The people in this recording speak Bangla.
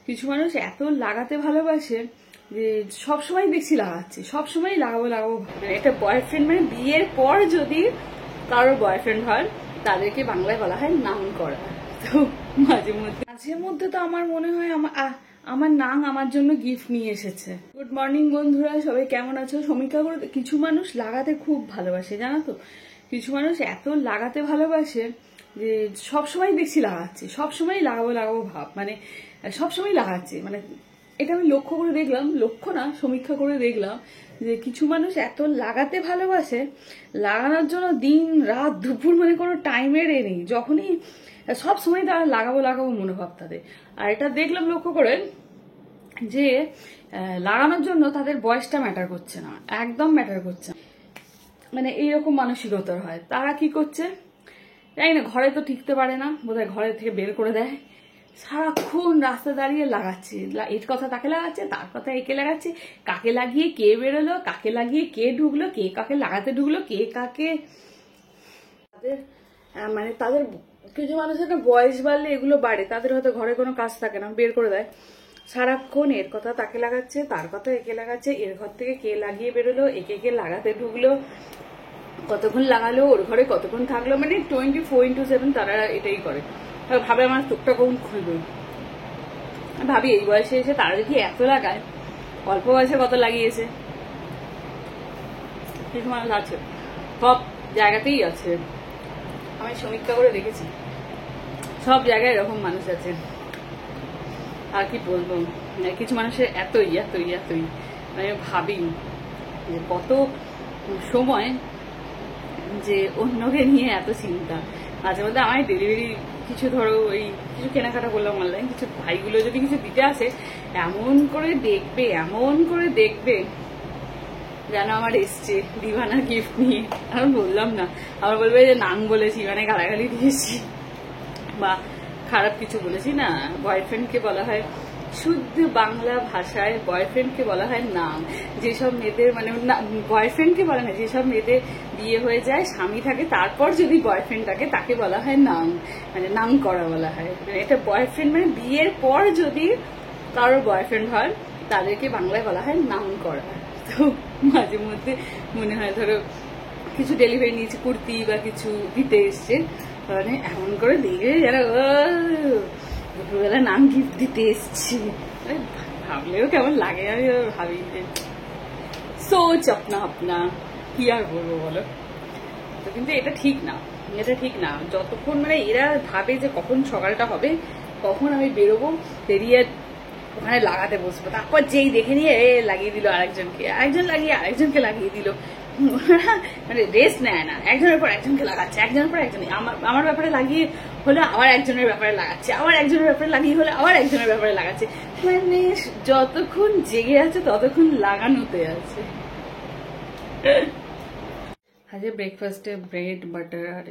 কিছু মানুষ এত লাগাতে ভালোবাসে যে সবসময় দেখছি লাগাচ্ছে, সবসময় লাগাবো লাগাবো ভাবে। একটা বয়ফ্রেন্ড মানে বিয়ের পর যদি কারোর বয়ফ্রেন্ড হয় তাদেরকে বাংলায় বলা হয় নাং করা। তো মাঝে মধ্যে তো আমার মনে হয় আমার নাং আমার জন্য গিফট নিয়ে এসেছে। গুড মর্নিং বন্ধুরা, সবাই কেমন আছো? সমীক্ষা করে কিছু মানুষ লাগাতে খুব ভালোবাসে, জানো তো? কিছু মানুষ এত লাগাতে ভালোবাসে যে সবসময় দেখছি লাগাচ্ছে, সবসময় লাগাবো লাগাবো ভাব, মানে সবসময় লাগাচ্ছে। মানে এটা আমি লক্ষ্য করে দেখলাম, লক্ষ্য না সমীক্ষা করে দেখলাম যে কিছু মানুষ এত লাগাতে ভালোবাসে, লাগানোর জন্য দিন রাত দুপুর মানে কোনো টাইমের নেই, যখনই সব সময় তারা লাগাবো লাগাবো মনোভাব তাদের। আর এটা দেখলাম লক্ষ্য করে যে লাগানোর জন্য তাদের বয়সটা ম্যাটার করছে না, একদম ম্যাটার করছে না। মানে এইরকম মানসিকতার হয়। তারা কি করছে জানি না, ঘরে তো টিকতে পারে না, বোধহয় ঘরের থেকে বের করে দেয়, সারাক্ষণ রাস্তা দাঁড়িয়ে লাগাচ্ছে, এর কথা তাকে লাগাচ্ছে, তার কথা একে লাগাচ্ছে, কাকে লাগিয়ে কে বেরোলো, কাকে লাগিয়ে কে ঢুকলো, কে কাকে লাগাতে ঢুকলো, কে কাকে। মানে তাদের কিছু মানুষের না বয়স বাড়লে এগুলো বাড়ে, তাদের হয়তো ঘরে কোনো কাজ থাকে না, বের করে দেয়, সারাক্ষণ এর কথা তাকে লাগাচ্ছে, তার কথা একে লাগাচ্ছে, এর ঘর থেকে কে লাগিয়ে বেরোলো, একে কে লাগাতে ঢুকলো, কতক্ষণ লাগালো, ওর ঘরে কতক্ষণ থাকলো, মানে 24/7 তারা এটাই করে। ভাবে আমার চোখটা কখন খুলবে। ভাবি এই বয়সে এসে তারা যদি এত লাগায়, অল্প বয়সে কত লাগিয়েছে। কিছু মানুষ আছে, সব জায়গাতেই আছে, আমি সমীক্ষা করে দেখেছি, সব জায়গায় এরকম মানুষ আছে। আর কি বলবো, কিছু মানুষের এতই এতই এতই আমি ভাবি যে কত সময় যে অন্যকে নিয়ে এত চিন্তা। মাঝে মধ্যে আমার ডেলিভারি কিছু ধরো ওই কিছু কেনাকাটা করলাম অনলাইন, কিছু ভাইগুলো যদি কিছু দিতে আসে এমন করে দেখবে যেন আমার এসছে দিবানা গিফট নিয়ে। আমি বললাম না, আবার বলবে যে নাং বলেছি মানে গালাগালি দিয়েছি বা খারাপ কিছু বলেছি। না, বয়ফ্রেন্ডকে বলা হয় শুদ্ধ বাংলা ভাষায়, বয়ফ্রেন্ডকে বলা হয় নাং। যেসব মেয়েদের মানে বয়ফ্রেন্ডকে বলে না, যেসব মেয়েদের বিয়ে হয়ে যায়, স্বামী থাকে, তারপর যদি বয়ফ্রেন্ড থাকে তাকে বলা হয় নাং, মানে নাং করা বলা হয়। এটা বয়ফ্রেন্ড মানে বিয়ের পর যদি কারোর বয়ফ্রেন্ড হয় তাদেরকে বাংলায় বলা হয় নাং করা। তো মাঝে মধ্যে মনে হয় ধরো কিছু ডেলিভারি নিয়েছে, কুর্তি বা কিছু দিতে এসছে, মানে এমন করে দেখে যারা দুপুরবেলা নাম গিফট দিতে এসছি, ভাবলেও কেমন লাগে। আমি ভাবি যে সোচ আপনা কি আর বলবো বলো। তো কিন্তু এটা ঠিক না, এটা ঠিক না। যতক্ষণ মানে এরা ভাবে যে কখন সকালটা হবে, কখন আমি বেরোবো, বেরিয়ে ওখানে লাগাতে বসবো, তারপর যেই দেখে নিয়ে লাগিয়ে দিল আরেকজনকে, আরেকজন লাগিয়ে আরেকজনকে লাগিয়ে দিল, মানে রেস্ট নেয় না, একজনের পর একজনকে লাগাচ্ছে, একজনের পর একজন। আমার ব্যাপারে লাগিয়ে হলে আবার একজনের ব্যাপারে লাগাচ্ছে, আবার একজনের ব্যাপারে লাগিয়ে হলে আবার একজনের ব্যাপারে লাগাচ্ছে, মানে যতক্ষণ জেগে আছে ততক্ষণ লাগানোতে আছে। আজকে ব্রেকফাস্টে ব্রেড বাটার আর